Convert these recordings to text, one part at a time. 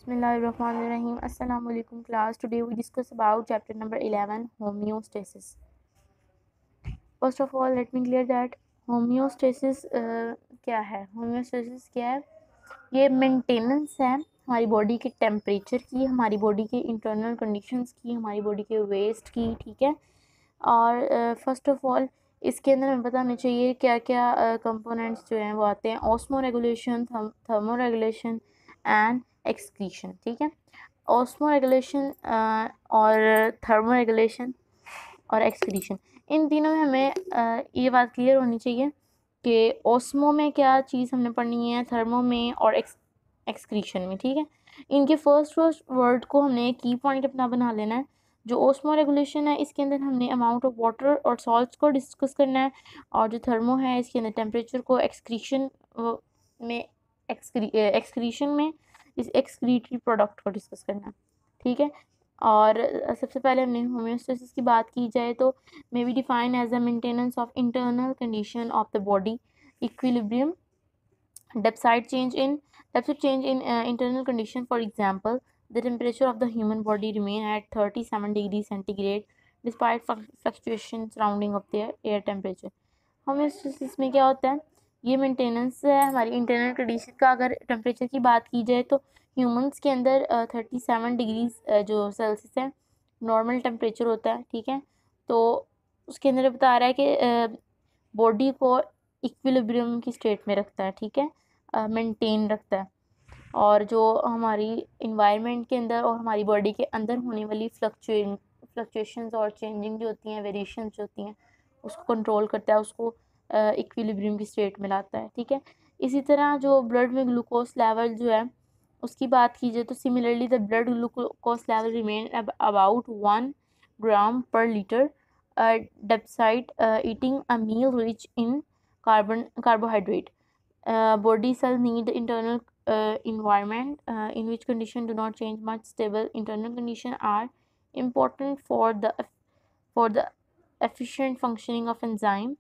Bismillahirrahmanirrahim. Assalamu alaikum class. Today we discuss about chapter number 11, homeostasis. First of all, let me clear that homeostasis क्या है. Homeostasis क्या है? ये maintenance है हमारी बॉडी के टेम्परेचर की, हमारी बॉडी के इंटरनल कंडीशंस की, हमारी बॉडी के वेस्ट की. ठीक है. और फर्स्ट ऑफ ऑल इसके अंदर हमें पता होना चाहिए क्या क्या कंपोनेंट्स जो हैं वो आते हैं. Osmo regulation, thermo regulation and excretion. ठीक है. ऑस्मो रेगुलेशन और थर्मो रेगुलेशन और एक्सक्रीशन, इन तीनों में हमें ये बात क्लियर होनी चाहिए कि ऑस्मो में क्या चीज़ हमने पढ़नी है, थर्मो में और एक्सक्रीशन में. ठीक है. इनके फर्स्ट वर्ड को हमने की पॉइंट अपना बना लेना है. जो ऑस्मो रेगुलेशन है इसके अंदर हमने अमाउंट ऑफ वाटर और सॉल्ट्स को डिस्कस करना है, और जो थर्मो है इसके अंदर टेम्परेचर को, एक्सक्रीशन में इस एक्सक्रीटरी प्रोडक्ट को डिस्कस करना है. ठीक है. और सबसे पहले हमने होम्योस्टेसिस की बात की जाए तो may be define as the maintenance of internal condition of the body, equilibrium, depth change in internal condition. For example, the temperature of the human body remain at 37 degrees centigrade despite fluctuation surrounding of their air temperature. Homeostasis में क्या होता है, ये maintenance है हमारी internal condition का. अगर temperature की बात की जाए तो ह्यूमंस के अंदर 37 डिग्रीज जो सेल्सियस है नॉर्मल टेम्परेचर होता है. ठीक है. तो उसके अंदर बता रहा है कि बॉडी को इक्विलिब्रियम की स्टेट में रखता है. ठीक है. मेंटेन रखता है. और जो हमारी इन्वायरमेंट के अंदर और हमारी बॉडी के अंदर होने वाली फ्लक्चुएशंस और चेंजिंग जो होती हैं, वेरिएशंस जो होती हैं, उसको कंट्रोल करता है, उसको इक्विलिब्रियम की स्टेट में लाता है. ठीक है. इसी तरह जो ब्लड में ग्लूकोज लेवल जो है उसकी बात की जाए तो similarly the blood glucose level remain about 1 ग्राम पर litre despite eating a meal rich in carbohydrate. Body cells need the internal environment in which condition do not change much. Stable internal condition are important for the efficient functioning of enzyme,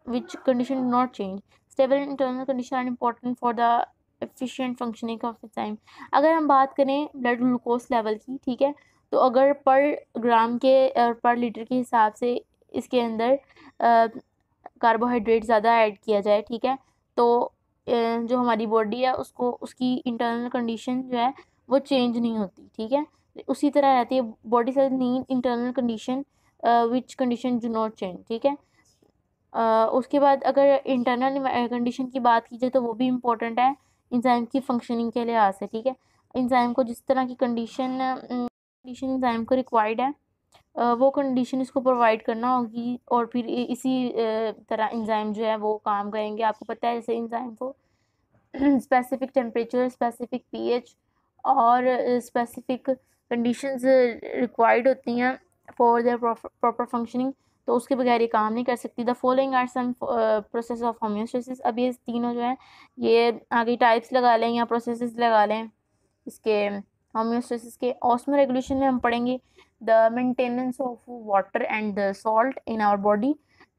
which condition do not change. Stable internal condition are important for the efficient functioning of enzyme. अगर हम बात करें blood glucose level की, ठीक है, तो अगर पर ग्राम के और पर लीटर के हिसाब से इसके अंदर कार्बोहाइड्रेट ज़्यादा ऐड किया जाए, ठीक है, तो जो हमारी बॉडी है उसको उसकी इंटरनल कंडीशन जो है वो चेंज नहीं होती. ठीक है. उसी तरह रहती है. Body cells need internal condition which condition do not change. ठीक है. उसके बाद अगर इंटरनल कंडीशन की बात की जाए तो वो भी इम्पोर्टेंट है इंजाइम की फंक्शनिंग के लिहाज से. ठीक है. इंजाइम को जिस तरह की कंडीशन इंजाइम को रिक्वायर्ड है वो कंडीशन इसको प्रोवाइड करना होगी, और फिर इसी तरह इंजाइम जो है वो काम करेंगे. आपको पता है जैसे इंजाइम को स्पेसिफिक टेम्परेचर, स्पेसिफिक पीएच और स्पेसिफिक कंडीशंस रिक्वायर्ड होती हैं फॉर देयर प्रॉपर फंक्शनिंग, तो उसके बगैर ये काम नहीं कर सकती. The following are some process of homeostasis. अब ये तीनों जो है ये आगे टाइप्स लगा लें या प्रोसेसेस लगा लें इसके होम्योस्टेसिस के. ऑस्मो रेगुलेशन में हम पढ़ेंगे the maintenance of water and salt in our body,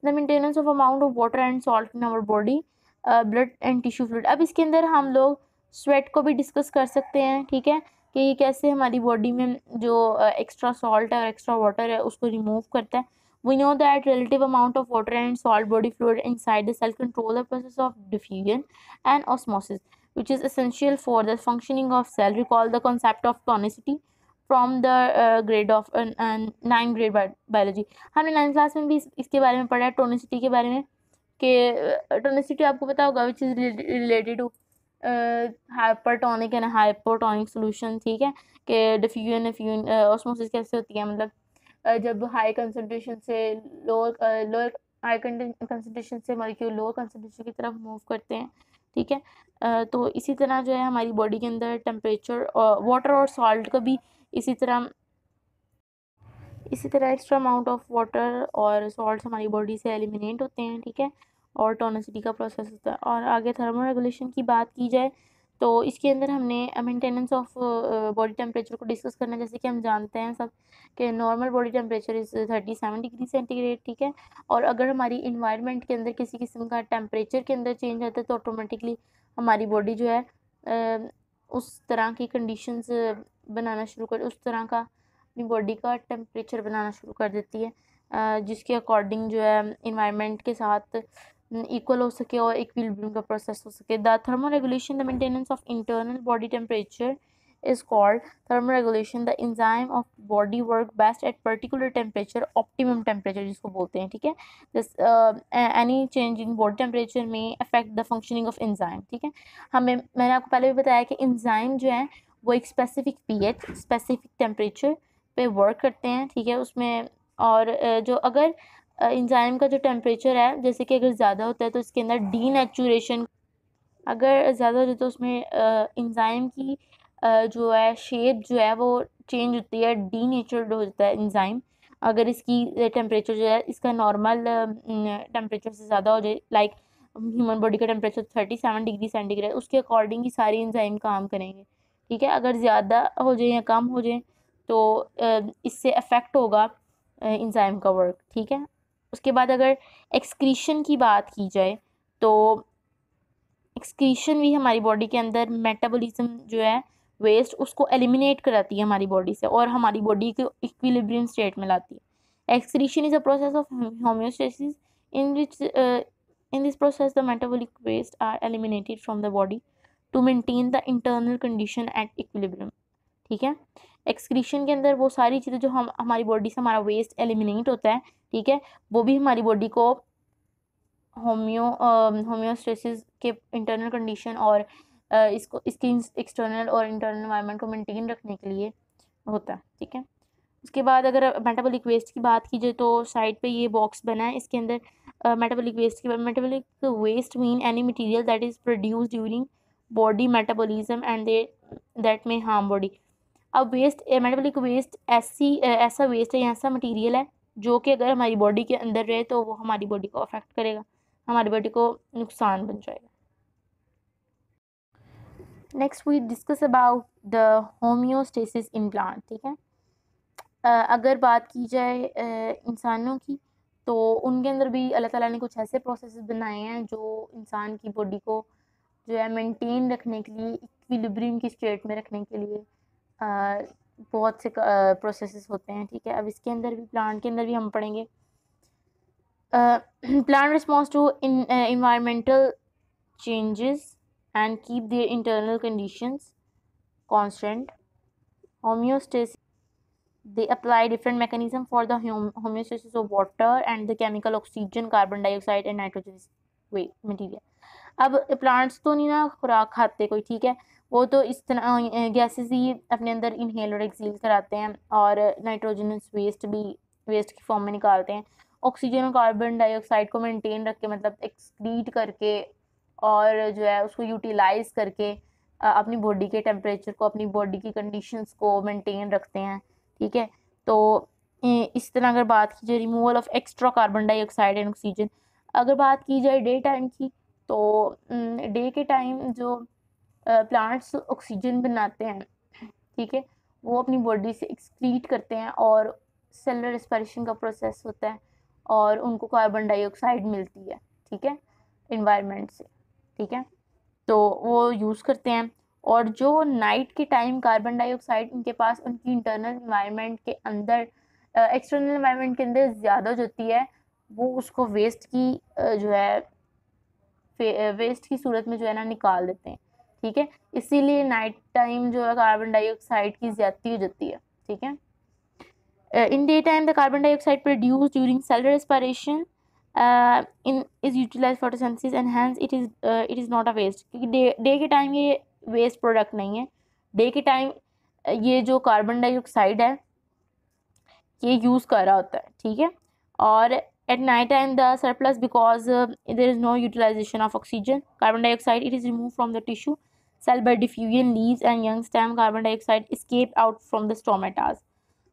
the maintenance of amount of water and salt in our body, blood and tissue fluid. अब इसके अंदर हम लोग स्वेट को भी डिस्कस कर सकते हैं. ठीक है. कि ये कैसे हमारी बॉडी में जो एक्स्ट्रा सॉल्ट है और एक्स्ट्रा वाटर है उसको रिमूव करता है. We know that relative amount of water and salt body fluid inside the cell control the process of diffusion and osmosis, which is essential for the functioning of cell. Recall the concept of tonicity from the grade of 9th grade biology. हमने 9th class में भी इसके बारे में पढ़ा है, tonicity के बारे में. कि टोनिसिटी आपको पता होगा which is related to hypertonic and hypotonic solution. ठीक है. कि डिफ्यूजन ऑस्मोसिस कैसे होती है, मतलब जब हाई कंसंट्रेशन से लोअर हाई कंसंट्रेशन से मॉलिक्यूल लोअर कंसंट्रेशन की तरफ मूव करते हैं. ठीक है. तो इसी तरह जो है हमारी बॉडी के अंदर टेम्परेचर और वाटर और सॉल्ट का भी इसी तरह एक्स्ट्रा अमाउंट ऑफ वाटर और सॉल्ट हमारी बॉडी से एलिमिनेट होते हैं. ठीक है. और टोनिसिटी का प्रोसेस होता है. और आगे थर्मो रेगुलेशन की बात की जाए तो इसके अंदर हमने मेंटेनेंस ऑफ बॉडी टेम्परेचर को डिस्कस करना है. जैसे कि हम जानते हैं सब कि normal body temperature is 37 degree centigrade. ठीक है. और अगर हमारी इन्वायरमेंट के अंदर किसी किस्म का टेम्परेचर के अंदर चेंज आता है तो ऑटोमेटिकली हमारी बॉडी जो है उस तरह की कंडीशंस बनाना शुरू कर, उस तरह का अपनी बॉडी का टेम्परेचर बनाना शुरू कर देती है जिसके अकॉर्डिंग जो है इन्वायरमेंट के साथ इक्वल हो सके और इक्विलिब्रियम का प्रोसेस हो सके। The thermoregulation, the maintenance of internal body temperature is called thermoregulation. The enzyme of body work best at particular temperature, optimum temperature जिसको बोलते हैं, ठीक है। this any change in body temperature may affect the functioning of enzyme, ठीक है। मैंने आपको पहले भी बताया कि enzyme जो है वो एक स्पेसिफिक pH, स्पेसिफिक टेम्परेचर पे वर्क करते हैं, ठीक है। उसमें और जो अगर इंजाइम का जो टेम्परेचर है, जैसे कि अगर ज़्यादा होता है तो इसके अंदर डीनेचुरेशन, अगर ज़्यादा हो जाए तो उसमें इंजाइम की जो है शेप जो है वो चेंज होती है, डीनेचर्ड हो जाता है इंजाइम। अगर इसकी टेम्परेचर जो है इसका नॉर्मल टेम्परेचर से ज़्यादा हो जाए, लाइक ह्यूमन बॉडी का टेम्परेचर 37 डिग्री सेंटीग्रेड, उसके अकॉर्डिंग ही सारी इंजाइम काम करेंगे, ठीक है। अगर ज़्यादा हो जाए या कम हो जाए तो इससे अफेक्ट होगा इंजाइम का वर्क, ठीक है। उसके बाद अगर एक्सक्रीशन की बात की जाए तो एक्सक्रीशन भी हमारी बॉडी के अंदर मेटाबॉलिज्म जो है वेस्ट उसको एलिमिनेट कराती है हमारी बॉडी से और हमारी बॉडी को इक्विलिब्रियम स्टेट में लाती है। Excretion is a process of homeostasis in which in this process the metabolic waste are eliminated from the body to maintain the internal condition at equilibrium, ठीक है। एक्सक्रीशन के अंदर वो सारी चीज़ें जो हमारी बॉडी से हमारा वेस्ट एलिमिनेट होता है, ठीक है, वो भी हमारी बॉडी को होम्योस्टेसिस के इंटरनल कंडीशन और इसकी एक्सटर्नल और इंटरनल एनवायरनमेंट को मेंटेन रखने के लिए होता है, ठीक है। उसके बाद अगर मेटाबॉलिक वेस्ट की बात की जाए तो साइड पे ये बॉक्स बना है, इसके अंदर metabolic waste mean any material that is produce during body metabolism and that may harm body. अब वेस्ट, मेटाबॉलिक वेस्ट ऐसा वेस्ट है या ऐसा मटेरियल है जो कि अगर हमारी बॉडी के अंदर रहे तो वो हमारी बॉडी को अफेक्ट करेगा, हमारी बॉडी को नुकसान पहुंचाएगा। Next we discuss about the homeostasis in plant, ठीक है। अगर बात की जाए इंसानों की तो उनके अंदर भी अल्लाह ताला ने कुछ ऐसे प्रोसेसेस बनाए हैं जो इंसान की बॉडी को जो है मेंटेन रखने के लिए, इक्विलिब्रियम की स्टेट में रखने के लिए बहुत से प्रोसेसेस होते हैं, ठीक है। अब इसके अंदर भी, प्लांट के अंदर भी हम पढ़ेंगे। plant responds to environmental changes and keep their internal conditions constant. Homeostasis, they apply different mechanism for the homeostasis of water and the chemical oxygen, carbon dioxide and nitrogen material. अब plants तो नहीं ना खुराक खाते कोई, ठीक है, वो तो इस तरह गैसेस ही अपने अंदर इनहेल और एक्सहेल कराते हैं और नाइट्रोजनस वेस्ट भी वेस्ट की फॉर्म में निकालते हैं। ऑक्सीजन और कार्बन डाइऑक्साइड को मेंटेन रख के, मतलब एक्सक्रीट करके और जो है उसको यूटिलाइज करके अपनी बॉडी के टेम्परेचर को, अपनी बॉडी की कंडीशंस को मेंटेन रखते हैं, ठीक है। तो इस तरह अगर बात की जाए removal of extra carbon dioxide and oxygen, अगर बात की जाए डे टाइम की तो डे के टाइम जो प्लांट्स ऑक्सीजन बनाते हैं, ठीक है, वो अपनी बॉडी से एक्सक्रीट करते हैं और सेलुलर रेस्पिरेशन का प्रोसेस होता है और उनको कार्बन डाइऑक्साइड मिलती है, ठीक है, इन्वायरमेंट से, ठीक है, तो वो यूज़ करते हैं। और जो नाइट के टाइम कार्बन डाइऑक्साइड उनके पास उनकी इंटरनल इन्वायरमेंट के अंदर, एक्सटर्नल इन्वायरमेंट के अंदर ज़्यादा जो होती है, वो उसको वेस्ट की जो है वेस्ट की सूरत में जो है ना निकाल देते हैं, ठीक है। इसीलिए नाइट टाइम जो है कार्बन डाइऑक्साइड की ज़्यादती हो जाती है, ठीक है। In daytime, the carbon dioxide produced during cellular respiration is utilized photosynthesis and hence it is not a waste, क्योंकि डे के टाइम ये वेस्ट प्रोडक्ट नहीं है। डे के टाइम ये जो कार्बन डाइऑक्साइड है ये यूज़ कर रहा होता है, ठीक है। और at night time the surplus, because there is no utilization of oxygen, carbon dioxide, it is removed from the tissue cell by diffusion. Leaves and young stem carbon dioxide escape out from the stomatas.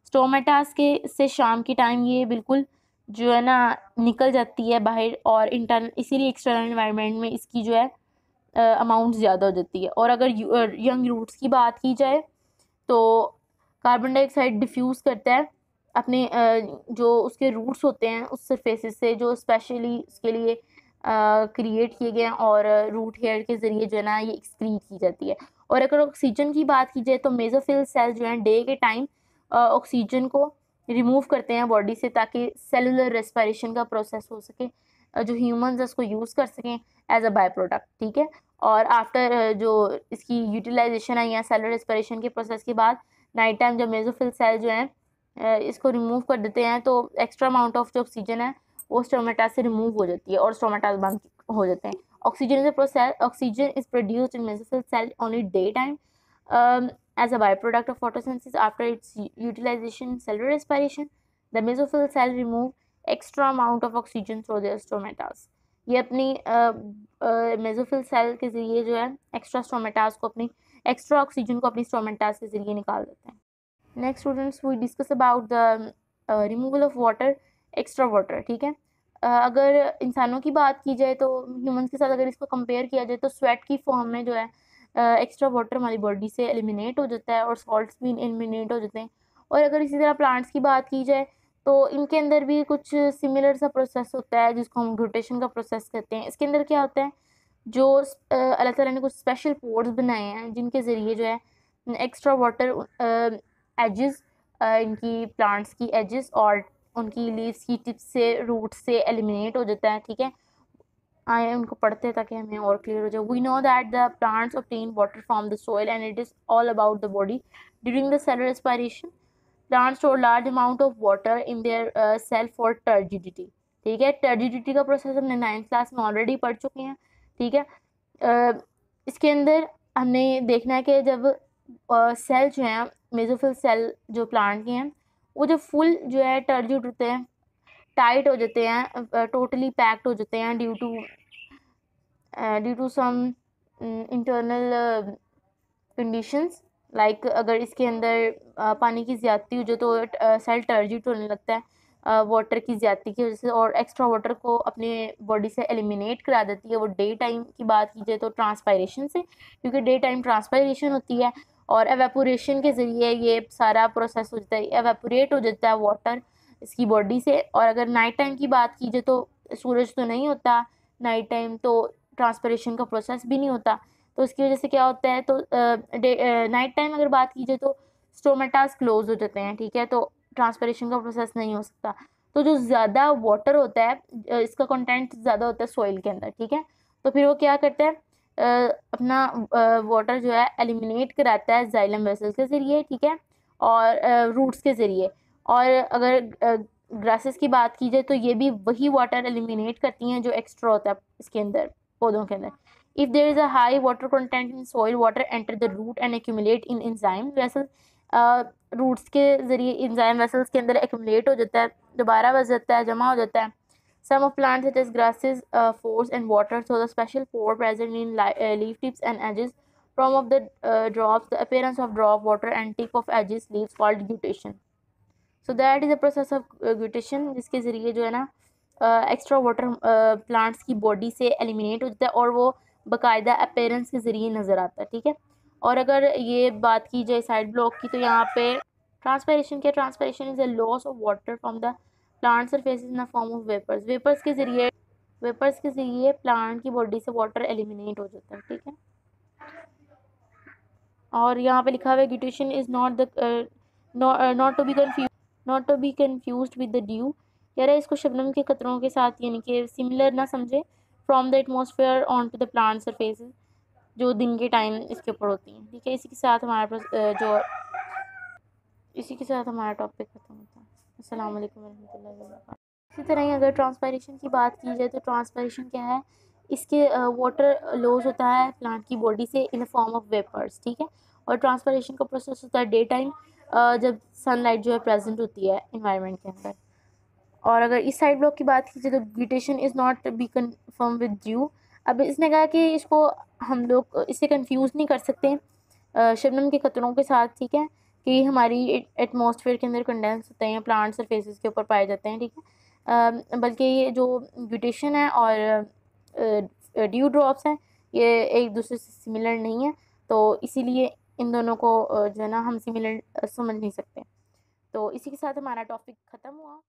Stomatas के से शाम के time ये बिल्कुल जो है ना निकल जाती है बाहर और इंटरनल, इसीलिए एक्सटर्नल एनवायरनमेंट में इसकी जो है अमाउंट ज़्यादा हो जाती है। और अगर यंग रूट्स की बात की जाए तो कार्बन डाइऑक्साइड डिफ्यूज़ करता है अपने जो उसके रूट्स होते हैं उस सरफेसेस से, जो स्पेशली उसके लिए क्रिएट किए गए हैं और रूट हेयर के ज़रिए जो है ना ये एक्सक्रीट की जाती है। और अगर ऑक्सीजन की बात की जाए तो मेसोफिल सेल जो हैं डे के टाइम ऑक्सीजन को रिमूव करते हैं बॉडी से ताकि सेलुलर रेस्पिरेशन का प्रोसेस हो सके, जो ह्यूमंस उसको यूज़ कर सकें एज अ बाय प्रोडक्ट, ठीक है। और आफ्टर जो इसकी यूटिलाइजेशन है या सेलुलर रेस्पिरेशन के प्रोसेस के बाद नाइट टाइम जब मेसोफिल सेल जो हैं इसको रिमूव कर देते हैं तो एक्स्ट्रा अमाउंट ऑफ जो ऑक्सीजन है वो स्टोमेटा से रिमूव हो जाती है और स्टोमेटा बंद हो जाते हैं। Oxygen is a process, oxygen is produced in mesophyll cell only day time as a byproduct of photosynthesis. After its utilization in cellular respiration, the mesophyll cell remove extra amount of oxygen through their stomatas. ये अपनी mesophyll cell के ज़रिए जो है extra stomatas को अपनी extra oxygen को अपनी स्टोमेटास के ज़रिए निकाल देते हैं। Next students we discuss about the removal of water, extra water, ठीक है। अगर इंसानों की बात की जाए तो ह्यूमंस के साथ अगर इसको कंपेयर किया जाए तो स्वेट की फॉर्म में जो है एक्स्ट्रा वाटर हमारी बॉडी से एलिमिनेट हो जाता है और सॉल्ट्स भी एलिमिनेट हो जाते हैं। और अगर इसी तरह प्लांट्स की बात की जाए तो इनके अंदर भी कुछ सिमिलर सा प्रोसेस होता है जिसको हम ग्लूटेशन का प्रोसेस कहते हैं। इसके अंदर क्या होता है, जो अल्लाह ताला ने कुछ स्पेशल पोर्स बनाए हैं जिनके ज़रिए जो है एक्स्ट्रा वाटर एजेस, इनकी प्लांट्स की एजेस और उनकी लीव्स की टिप्स से, रूट से एलिमिनेट हो जाता है, ठीक है। आए उनको पढ़ते हैं ताकि हमें और क्लियर हो जाए। We know that the plants obtain water from the soil and it is all about the body during the cellular respiration. Plants store large amount of water in their cell for turgidity, ठीक है। Turgidity का process हमने 9th class में already पढ़ चुके हैं, ठीक है। इसके अंदर हमने देखना है कि जब सेल जो हैं मेसोफिल सेल जो प्लांट के हैं वो जब फुल जो है टर्जिड होते हैं, टाइट हो जाते हैं, टोटली पैक्ड हो जाते हैं due to some internal conditions. Like अगर इसके अंदर पानी की ज़्यादती हो जाए तो सेल टर्जिड होने लगता है वाटर की ज़्यादती की वजह से और एक्स्ट्रा वाटर को अपने बॉडी से एलिमिनेट करा देती है। वो डे टाइम की बात की जाए तो ट्रांसपायरेशन से, क्योंकि डे टाइम ट्रांसपायरेशन होती है और एवेपोरेशन के ज़रिए ये सारा प्रोसेस हो जाता है, एवेपोरेट हो जाता है वाटर इसकी बॉडी से। और अगर नाइट टाइम की बात की जाए तो सूरज तो नहीं होता नाइट टाइम, तो ट्रांसपायरेशन का प्रोसेस भी नहीं होता, तो इसकी वजह से क्या होता है, तो नाइट टाइम अगर बात की जाए तो स्टोमेटास क्लोज हो जाते हैं, ठीक है, तो ट्रांसपिरेशन का प्रोसेस नहीं हो सकता। तो जो ज़्यादा वाटर होता है इसका कंटेंट ज़्यादा होता है सॉइल के अंदर, ठीक है, तो फिर वो क्या करता है अपना वाटर जो है एलिमिनेट कराता है जाइलम वेसल्स के ज़रिए, ठीक है, और रूट्स के ज़रिए। और अगर ग्रासेस की बात की जाए तो ये भी वही वाटर एलिमिनेट करती हैं जो एक्स्ट्रा होता है इसके अंदर, पौधों के अंदर। If there is a high water content in soil, water enter the root and accumulate in enzyme vessels. Roots के ज़रिए enzyme vessels के अंदर accumulate हो जाता है, दोबारा बच जाता है, जमा हो जाता है। Some of plants such as grasses force and water through the special pore present in leaf tips and edges. From of the drops, the appearance of drop water and tip of edges leaves called guttation. So that is the process of guttation, जिसके ज़रिए जो है ना extra water plants की body से eliminate हो जाता है और वो बाकायदा अपीयरेंस के ज़रिए नज़र आता है, ठीक है। और अगर ये बात की जाए साइड ब्लॉक की तो यहाँ पे ट्रांसपायरेशन क्या, transpiration is a loss of water from the plant surface in the form of vapours. Vapours के ज़रिए प्लांट की बॉडी से वाटर एलिमिनेट हो जाता है, ठीक है। और यहाँ पे लिखा हुआ है guttation is not to be confused with the dew. यार इसको शबनम के कतरों के साथ यानी कि सिमिलर ना समझे। From the atmosphere on to the plant surfaces, जो दिन के टाइम इसके ऊपर होती हैं, ठीक है। इसी के साथ हमारा टॉपिक खत्म होता है। अस्सलाम वालेकुम रहमतुल्लाहि व बरकातहू। इसी तरह ही अगर ट्रांसपायरेशन की बात की जाए तो ट्रांसपायरेशन क्या है, इसके वाटर लॉस होता है प्लांट की बॉडी से in the form of vapours, ठीक है। और ट्रांसपायरेशन का प्रोसेस होता है डे टाइम जब सनलाइट जो है प्रेजेंट होती है इन्वायरमेंट के अंदर। और अगर इस साइड ब्लॉक की बात की जाए तो guttation is not be confirm with dew. अब इसने कहा कि इसको हम लोग इससे कंफ्यूज नहीं कर सकते शबनम के कतरों के साथ, ठीक है, कि हमारी एटमॉस्फेयर के अंदर कंडेंस होते हैं, प्लांट सरफेसेस के ऊपर पाए जाते हैं, ठीक है। बल्कि ये जो ग्यूटेशन है और ड्यू ड्रॉप्स हैं ये एक दूसरे से सिमिलर नहीं है, तो इसीलिए इन दोनों को जो है ना हम सिमिलर समझ नहीं सकते। तो इसी के साथ हमारा टॉपिक ख़त्म हुआ।